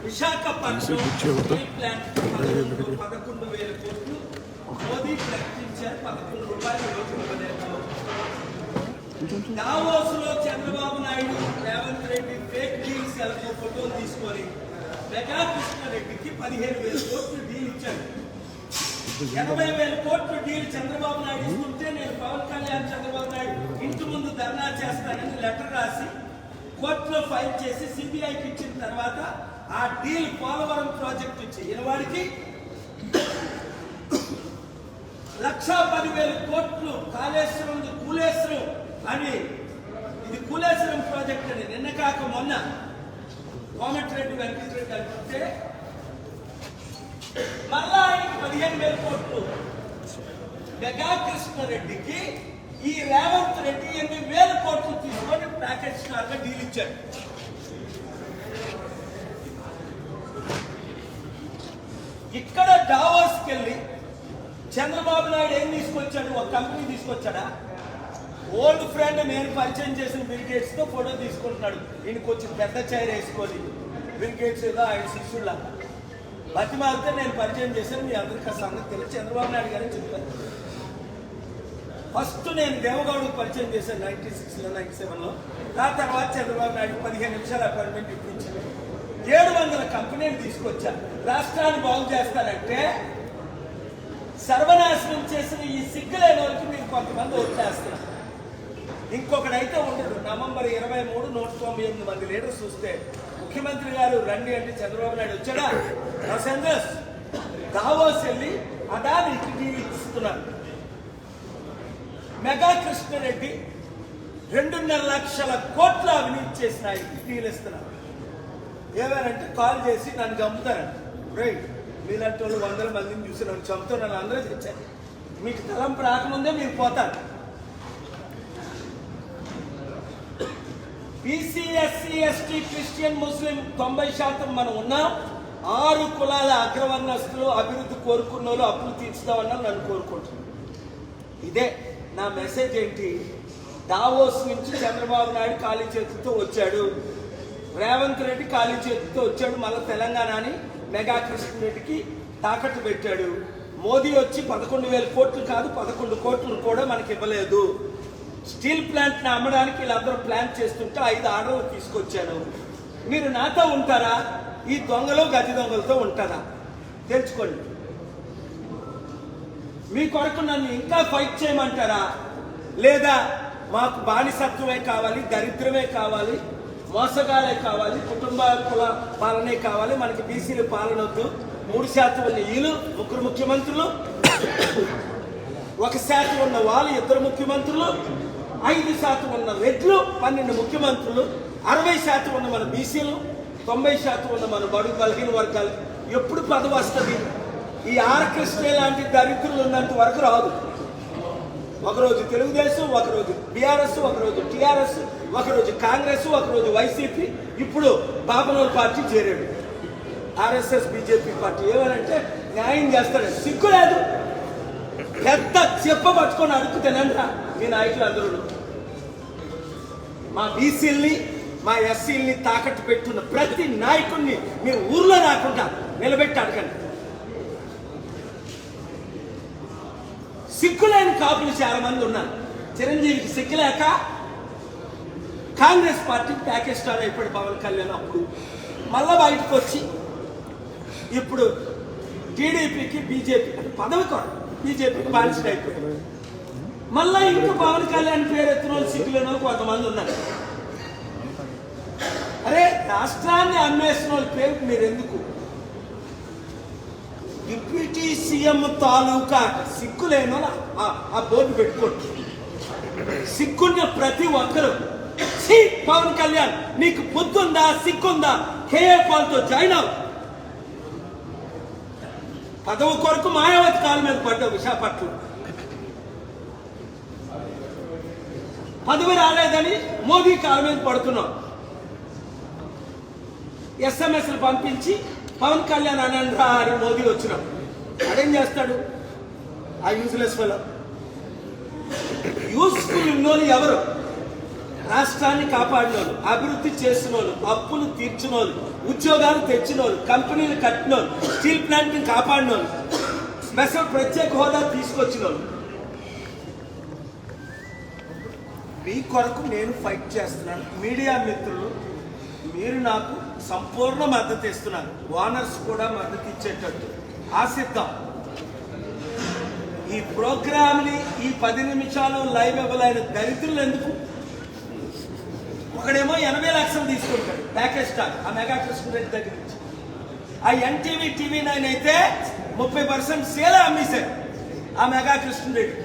Visakhapatnam steel plant 11,000 కోట్లు మోదీ ప్రకటించారు. 11 రూపాయలు రోజు దావోస్ లో చంద్రబాబు నాయుడు రేవంత్ రెడ్డి ఫేక్ డీల్స్ ఎలాగో ఫోటోలు తీసుకొని మెగా కృష్ణారెడ్డికి 15,000 కోట్లు డీల్ ఇచ్చాడు. 80,000 కోట్లు డీల్ చంద్రబాబు నాయుడు ఇస్తుంటే నేను పవన్ కళ్యాణ్ చంద్రబాబు నాయుడు ఇంటి ముందు ధర్నా చేస్తానని లెటర్ రాసి కోర్టులో ఫైల్ చేసి సిబిఐకి ఇచ్చిన తర్వాత ఆ డీల్ పోలవరం ప్రాజెక్టు చేయని వాడికి 1,10,000 కోట్లు కాళేశ్వరం కూలేశ్వరం అని ఇది కూలేశ్వరం ప్రాజెక్ట్ అని నిన్న కాక మొన్న కోమటిరెడ్డి వెంకటరెడ్డి అంటుంటే మళ్ళా ఆయనకి 15,000 కోట్లు మెగా కృష్ణారెడ్డికి ఈ రేవంత్ రెడ్డి 8,000 కోట్లు తీసుకొని ప్యాకేజ్ స్టార్ గా డీల్ ఇచ్చాడు. ఇక్కడ డావోస్కి వెళ్ళి చంద్రబాబు నాయుడు ఏం తీసుకొచ్చాడు? ఒక కంపెనీ తీసుకొచ్చాడా? ఓల్డ్ ఫ్రెండ్ నేను పరిచయం చేసిన బిల్ గేట్స్ తో ఫోటో తీసుకుంటున్నాడు. ఈయనకి వచ్చి పెద్ద చైర్ వేసుకొని బిల్ గేట్స్ ఏదో ఆయన శిష్యుల్లా బతిమాలితే నేను పరిచయం చేశాను. మీ అందరికీ ఆ సంగతి తెలియదు. చంద్రబాబు నాయుడు గారిని చెప్పాను. ఫస్ట్ నేను దేవగౌడకు పరిచయం చేశాను 96లో 97లో. ఆ తర్వాత చంద్రబాబు నాయుడు 15 నిమిషాల అపాయింట్మెంట్ ఇప్పించాను. 700 కంపెనీలు తీసుకొచ్చాను. రాష్ట్రాన్ని బాగు చేస్తానంటే సర్వనాశనం చేసిన ఈ సిగ్గులేని వాళ్ళకి మీరు కొంతమంది ఓట్లేస్తున్నారు. ఇంకొకడైతే ఉండడు. నవంబర్ 23 198 మంది లీడర్స్ చూస్తే ముఖ్యమంత్రి గారు రండి అంటే చంద్రబాబు నాయుడు వచ్చాడా? సెంటర్స్ దావోస్ వెళ్ళి అదాని డీల్ ఇస్తున్నారు. మెగా కృష్ణారెడ్డి 2.5 లక్షల కోట్ల అవినీతి చేసిన ఆయనకి డీల్ ఇస్తున్నారు. ఏమైనా కాల్ చేసి నన్ను చంపుతారంట. రైట్, మీలాంటి వాళ్ళు 100 మందిని చూసి నన్ను చంపుతూ నన్ను అందరూ తెచ్చారు. మీకు తలంపు రాకముందే మీరు పోతారు. బీసీ, ఎస్సీ, ఎస్టీ, క్రిస్టియన్, ముస్లిం 90% మనం ఉన్నాం. 6 కులాల అగ్రవర్ణస్తులు అభివృద్ధి కోరుకున్న వాళ్ళు అప్పులు తీర్చుదామన్నా నన్ను కోరుకుంటున్నాను. ఇదే నా మెసేజ్. ఏంటి? దావోస్ నుంచి చంద్రబాబు నాయుడు ఖాళీ చేతితో వచ్చాడు. రేవంత్ రెడ్డి ఖాళీ చేతితో వచ్చాడు. మళ్ళీ తెలంగాణని మెగా కృష్ణారెడ్డికి తాకట్టు పెట్టాడు. మోదీ వచ్చి 11,000 కోట్లు కాదు 11 కోట్లు కూడా మనకి ఇవ్వలేదు. స్టీల్ ప్లాంట్ని అమ్మడానికి వీళ్ళందరూ ప్లాన్ చేస్తుంటే 5 ఆర్డర్లు తీసుకొచ్చాను. మీరు నాతో ఉంటారా? ఈ దొంగలు గది దొంగలతో ఉంటారా? తెలుసుకోండి. మీ కొరకు నన్ను ఇంకా ఫైట్ చేయమంటారా? లేదా మాకు బానిసత్వమే కావాలి, దరిద్రమే కావాలి, మోసగాలే కావాలి, కుటుంబ కుల పాలనే కావాలి, మనకి బీసీల పాలన వద్దు, 3% ఉన్న వీళ్ళు 3 ముఖ్యమంత్రులు, 1% ఉన్న వాళ్ళు 2 ముఖ్యమంత్రులు, 5% ఉన్న రెడ్లు 12 ముఖ్యమంత్రులు, 60% ఉన్న మన బీసీలు, 90% ఉన్న మన బడుగు బలహీన వర్గాలు ఎప్పుడు పదవి వస్తుంది? ఈ ఆర్కెస్ట్రా లాంటి దరిద్రులు ఉన్నంత వరకు రాదు. ఒకరోజు తెలుగుదేశం, ఒకరోజు బీఆర్ఎస్, ఒకరోజు టీఆర్ఎస్, ఒకరోజు కాంగ్రెస్, ఒకరోజు వైసీపీ, ఇప్పుడు బాబనోల్ పార్టీ చేరాడు. ఆర్ఎస్ఎస్ బీజేపీ పార్టీ ఏమనంటే న్యాయం చేస్తాడు. సిగ్గు లేదు. పెద్ద చెప్ప పట్టుకొని అడుగుతానంట మీ నాయకులు అందరూ. మా బీసీల్ని మా ఎస్సీల్ని తాకట్టు పెట్టున్న ప్రతి నాయకుడిని మీరు ఊర్లో రాకుండా నిలబెట్టి అడగండి. సిగ్గులేని కాపులు చాలా మంది ఉన్నారు. చిరంజీవికి సిగ్గులేక కాంగ్రెస్ పార్టీ ప్యాకేజ్ స్టార్ అయిపోయాడు పవన్ కళ్యాణ్. అప్పుడు మళ్ళా బయటకు వచ్చి ఇప్పుడు టీడీపీకి బీజేపీ అంటే పదవి కూడా బీజేపీకి బానిసడు అయిపోయాడు. మళ్ళా ఇంకా పవన్ కళ్యాణ్ పేరు ఎత్తిన వాళ్ళు సిగ్గులేని వాళ్ళు కొంతమంది ఉన్నారు. అరే, రాష్ట్రాన్ని అమ్మేసిన వాళ్ళ పేరు మీరు ఎందుకు? డిప్యూటీ సీఎం తాలూకా సిగ్గులేనో ఆ బోర్డు పెట్టుకోండి. సిగ్గున్న ప్రతి ఒక్కరు పవన్ కళ్యాణ్ నీకు బుద్ధుందా, సిగ్గుందా? కేఏ పాల్తో జాయిన్ అవు. పదవి కొరకు మాయావతి కాలు మీద పడ్డావు విశాఖపట్నం. పదవి రాలేదని మోదీ కాలు మీద పడుతున్నావు. ఎస్ఎంఎస్లు పంపించి పవన్ కళ్యాణ్ అనండ్రా అని మోదీ వచ్చినాం. అదేం చేస్తాడు? ఆ యూజ్లెస్ ఫెలో. యూస్ఫుల్ ఉన్నోని ఎవరు? రాష్ట్రాన్ని కాపాడినోళ్ళు, అభివృద్ధి చేసినోళ్ళు, అప్పులు తీర్చినోళ్ళు, ఉద్యోగాలు తెచ్చినోళ్ళు, కంపెనీలు కట్టినోళ్ళు, స్టీల్ ప్లాంట్ని కాపాడినోళ్ళు, స్పెషల్ ప్రత్యేక హోదా తీసుకొచ్చినోళ్ళు. మీ కొరకు నేను ఫైట్ చేస్తున్నాను. మీడియా మిత్రులు, మీరు నాకు సంపూర్ణ మద్దతు ఇస్తున్నారు. ఓనర్స్ కూడా మద్దతు ఇచ్చేటట్టు ఆశిద్దాం. ఈ ప్రోగ్రామ్ని ఈ 10 నిమిషాలు లైవ్ ఇవ్వలేని దరిద్రులు ఎందుకు? ఒకడేమో 80 లక్షలు తీసుకుంటాడు ప్యాకేజ్ స్టాక్ ఆ మెగా కృష్ణరెడ్డి దగ్గర నుంచి. ఆ ఎన్టీవీ TV9 అయితే 30% సేల్ అమ్మేశారు ఆ మెగా కృష్ణరెడ్డి.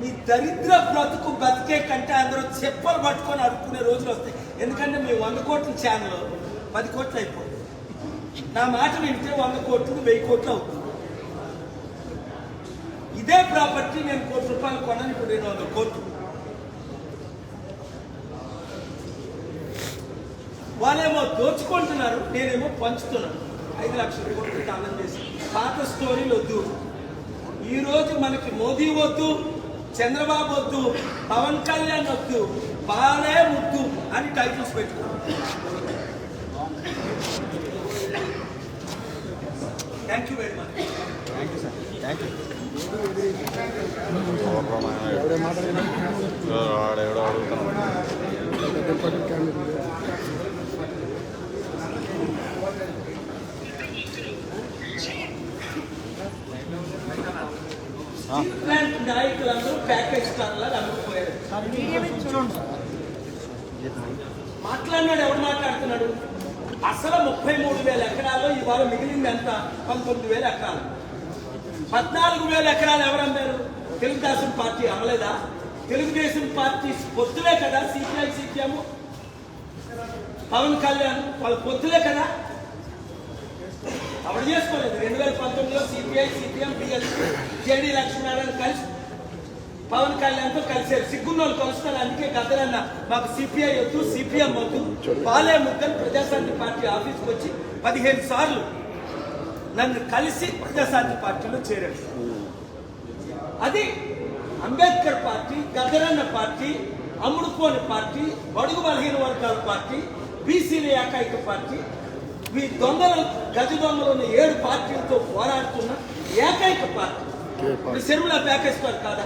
మీ దరిద్ర బ్రతుకు బతికే కంటే అందరూ చెప్పలు పట్టుకొని అడుక్కునే రోజులు వస్తాయి. ఎందుకంటే మీ 100 కోట్ల ఛానల్ 10 కోట్లు అయిపోతుంది. నా మాట వింటే 100 కోట్లు 1000 కోట్లు అవుతుంది. ఇదే ప్రాపర్టీ నేను ₹1 కోట్లు కొన్నాను, ఇప్పుడు 200 కోట్లు. వాళ్ళేమో దోచుకుంటున్నారు, నేనేమో పంచుతున్నాను. 5 లక్షల కోట్లు దానం చేసి. పాత స్టోరీలు వద్దు. ఈరోజు మనకి మోదీ వద్దు, చంద్రబాబు వద్దు, పవన్ కళ్యాణ్ వద్దు, బాలే ముద్దు అని టైటిల్స్ పెట్టుకున్నాం. Thank you very much. నాయకులందరూ ప్యాకేజ్ స్టార్లా అమ్ముకుపోయారు. మాట్లాడినాడు, ఎవరు మాట్లాడుతున్నాడు? అసలు 33,000 ఎకరాల్లో ఇవాళ మిగిలింది ఎంత? 19,000 ఎకరాలు. 14,000 ఎకరాలు ఎవరు అమ్మారు? తెలుగుదేశం పార్టీ అమ్మలేదా? తెలుగుదేశం పార్టీ పొత్తులే కదా సిపిఐ సిపిఎం, పవన్ కళ్యాణ్ వాళ్ళ పొత్తులే కదా. అప్పుడు చేసుకోలేదు. 2019లో CPI CPM BLP JD Lakshminarayana కలిసి పవన్ కళ్యాణ్తో కలిసారు. సిగ్గున్నోళ్ళు కలుస్తారు. అందుకే గద్దరన్న మాకు సిపిఐ వద్దు, సిపిఎం వద్దు, బాలే ముద్దలు ప్రజాశాంతి పార్టీ ఆఫీస్కి వచ్చి 15 సార్లు నన్ను కలిసి ప్రజాశాంతి పార్టీలో చేరాడు. అది అంబేద్కర్ పార్టీ, గద్దరన్న పార్టీ, అమ్ముడుపోని పార్టీ, బడుగు బలహీన వర్గాల పార్టీ, బీసీల ఏకైక పార్టీ. మీ దొంగలు గజ దొంగలు ఉన్న 7 పార్టీలతో పోరాడుతున్న ఏకైక పార్టీ. శర్మిల ప్యాకేజ్ పార్టీ కాదా?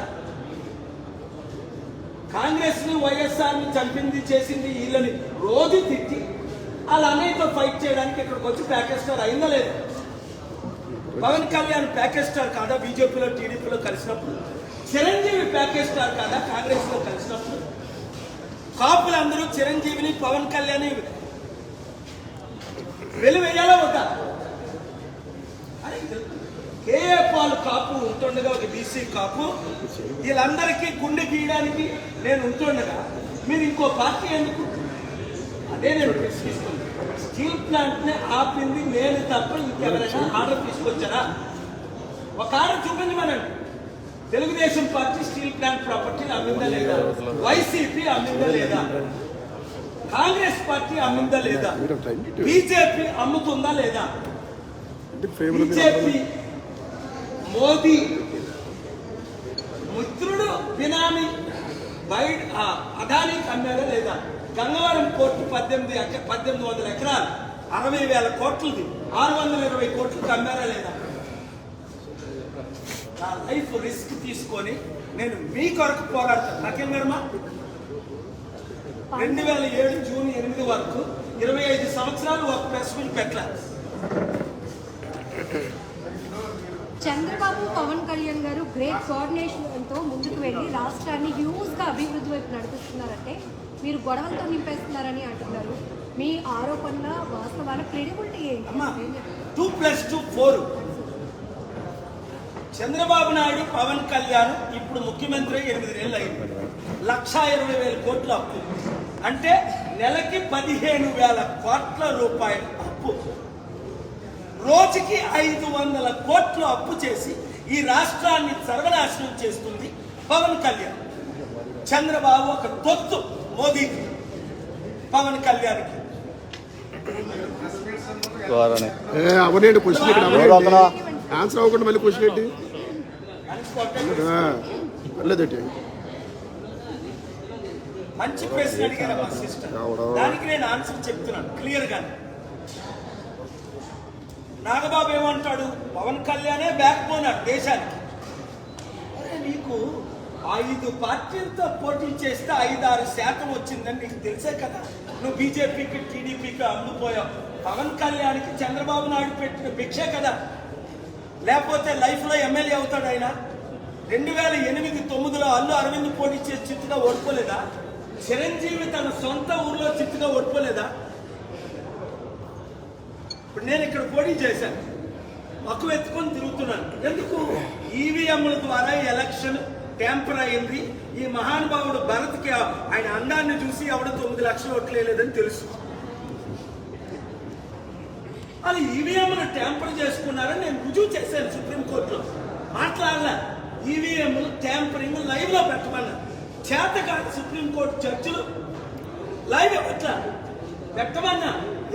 కాంగ్రెస్ ని వైఎస్ఆర్ ని చంపింది చేసింది వీళ్ళని రోజు తిట్టి వాళ్ళ అన్నయ్యతో ఫైట్ చేయడానికి ఇక్కడికి వచ్చి ప్యాకేజ్ స్టార్ అయిందా లేదా? పవన్ కళ్యాణ్ ప్యాకేజ్ స్టార్ కాదా? బీజేపీలో టీడీపీలో కలిసినప్పుడు చిరంజీవి ప్యాకేజ్ స్టార్ కాదా? కాంగ్రెస్ లో కలిసినప్పుడు కాపులందరూ చిరంజీవిని పవన్ కళ్యాణ్ వెలువేయాలా వద్దా? కేఏ పాల్ కాపు ఉంటుండగా ఒక బీసీ కాపు వీళ్ళందరికీ గుండె గీయడానికి నేను ఉంటుండగా మీరు ఇంకో పార్టీ ఎందుకు? అదే నేను ప్రశ్నిస్తున్నాను. స్టీల్ ప్లాంట్ ని ఆపింది నేను తప్ప ఇంకెవరైనా ఆర్డర్ తీసుకొచ్చారా? ఒక ఆర్డర్ చూపించమనండి. Telugu Desam party steel plant property అమ్మిందా లేదా? వైసీపీ అమ్మిందా లేదా? కాంగ్రెస్ పార్టీ అమ్మిందా లేదా? బీజేపీ అమ్ముతుందా లేదా? బీజేపీ మోదీ మిత్రుడు బినామీ అదానికి అమ్మారా లేదా? గంగవరం కోర్టు 1800 ఎకరాలు 60,000 కోట్లది 620 కోట్లకి అమ్మారా లేదా? నా లైఫ్ రిస్క్ తీసుకొని నేను మీ కొరకు పోరాడతాను. నాకేం కర్మ? 2007 జూన్ 8 వరకు 25 సంవత్సరాలు ఒక ప్రెస్ మీట్ పెట్టాలి. చంద్రబాబు పవన్ కళ్యాణ్ గారు గ్రేట్ కోఆర్డినేషన్తో ముందుకు వెళ్ళి రాష్ట్రాన్ని హ్యూజ్గా అభివృద్ధి వైపు నడిపిస్తున్నారంటే మీరు గొడవలతో నింపేస్తున్నారని అంటున్నారు. మీ ఆరోపణల వాస్తవాల క్రెడిబిలిటీ ఏంటి? 2+2 4. చంద్రబాబు నాయుడు పవన్ కళ్యాణ్ ఇప్పుడు ముఖ్యమంత్రి 8 నెలలు అయింది. 1,20,000 కోట్ల అప్పు అంటే నెలకి 15,000 కోట్ల రూపాయల అప్పు. రోజుకి 500 కోట్లు అప్పు చేసి ఈ రాష్ట్రాన్ని సర్వనాశనం చేస్తుంది పవన్ కళ్యాణ్. చంద్రబాబు ఒక తొత్తు మోదీకి, పవన్ కళ్యాణ్కి. అవన్నీ ఆన్సర్ అవ్వకుండా మళ్ళీ క్వశ్చన్ ఏంటి పర్లేదేంటి మంచి ప్రశ్న అడిగారు మా సిస్టర్, దానికి నేను ఆన్సర్ చెప్తున్నాను క్లియర్ గా. నాగబాబు ఏమంటాడు, పవన్ కళ్యాణే బ్యాక్ బోన్ దేశానికి. అరే నీకు 5 పార్టీలతో పోటీ చేస్తే 5-6% వచ్చిందని నీకు తెలిసే కదా. నువ్వు బీజేపీకి టీడీపీకి అమ్ముపోయావు. పవన్ కళ్యాణ్కి చంద్రబాబు నాయుడు పెట్టిన భిక్షే కదా, లేకపోతే లైఫ్ లో ఎమ్మెల్యే అవుతాడు ఆయన. 2008-9లో అల్లు అరవింద్ పోటీ చేసి చిత్తుగా ఓడిపోలేదా? చిరంజీవి తన సొంత ఊర్లో చిత్తుగా ఓడిపోలేదా? ఇప్పుడు నేను ఇక్కడ పోటీ చేశాను, మక్కువ ఎత్తుకొని తిరుగుతున్నాను. ఎందుకు? ఈవీఎంల ద్వారా ఎలక్షన్ ట్యాంపర్ అయింది. ఈ మహానుభావుడు భరత్కి ఆయన అందాన్ని చూసి ఎవడు 9 లక్షలు ఓట్లు వేయలేదని తెలుసు. అది ఈవీఎంలు ట్యాంపర్ చేసుకున్నారని నేను రుజువు చేశాను సుప్రీంకోర్టులో. మాట్లాడలే, ఈవీఎంలు ట్యాంపరింగ్ లైవ్ లో పెట్టమన్నా. చేత కాదు సుప్రీంకోర్టు జడ్జిలు లైవ్ ఎట్లా పెట్టమన్నా,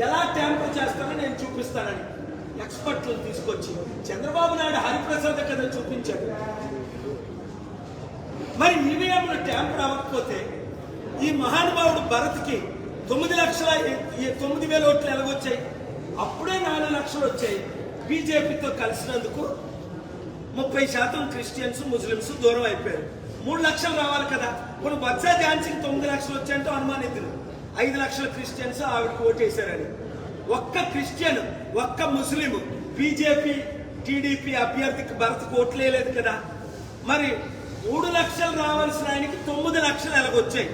ఎలా ట్యాంపర్ చేస్తారో నేను చూపిస్తానని ఎక్స్పర్ట్లు తీసుకొచ్చి చంద్రబాబు నాయుడు హరిప్రసాద్ కదా చూపించాడు. మరి ఈవీఎంలు ట్యాంపర్ అవ్వకపోతే ఈ మహానుభావుడు భరత్కి 9,000 ఓట్లు ఎలాగొచ్చాయి? అప్పుడే 4 లక్షలు వచ్చాయి. బీజేపీతో కలిసినందుకు 30% క్రిస్టియన్స్ ముస్లిమ్స్ దూరం అయిపోయారు. 3 లక్షలు రావాలి కదా. ఇప్పుడు బొత్స ఝాన్సీకి 9 లక్షలు వచ్చాయంటే అనుమానితులు. 5 లక్షల క్రిస్టియన్స్ ఆవిడకి ఓటేశారని. ఒక్క క్రిస్టియన్, ఒక్క ముస్లిం బీజేపీ టీడీపీ అభ్యర్థికి భరత్కి ఓట్లేదు కదా. మరి 3 లక్షలు రావాల్సిన ఆయనకి 9 లక్షలు ఎలాగొచ్చాయి?